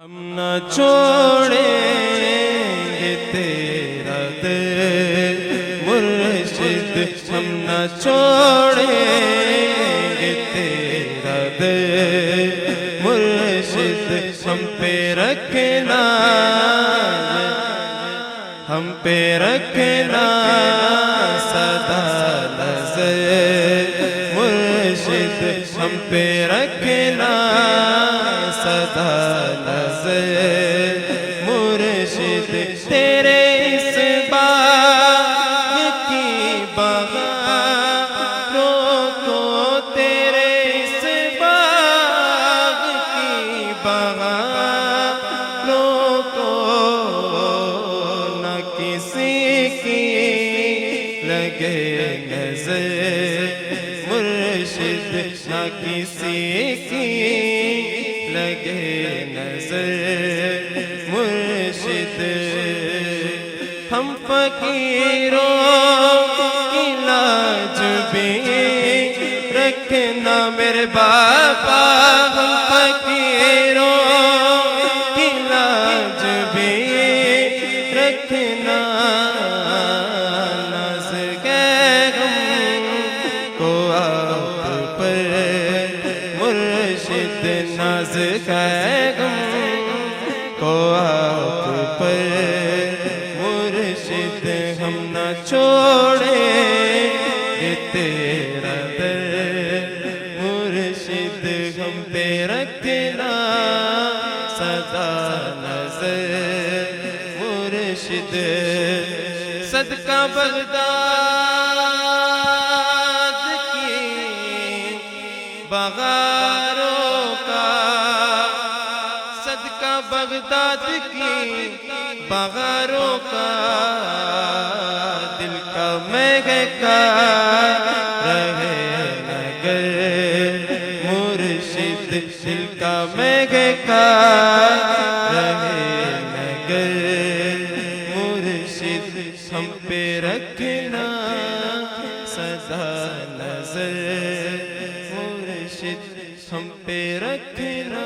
ہم نہ چھوڑیں گے تیرا در مرشد، ہم نہ چھوڑیں گے تیرا در مرشد، ہم پہ رکھنا سدا نظر مرشد، ہم پہ رکھنا سدا نظر مرشد، تیرے اس باغ کی بہاروں کو، تیرے اس باغ کی بہاروں کو نہ کسی کی لگے نظر مرشد، نہ کسی کی لگے نظر مرشد، ہم فقیروں کی لاج بھی رکھنا میرے باپا، ہم فقیروں کی لاج بھی رکھنا، ناز کے غم کو آپ پر مرشد، ناز کے غم کو آپ پر مرشد، ہم نہ چھوڑیں گے تیرا در مرشد، ہم پہ رکھنا سدا نظر مرشد، صدقہ بغداد کی بہاروں کا، صدقہ بغداد کی بہاروں کا، دل کا مہکا رہے نگر مرشد، دل کا مہکا رہے نگر مرشد، ہم پہ رکھنا سدا نظر مرشد، ہم پہ رکھنا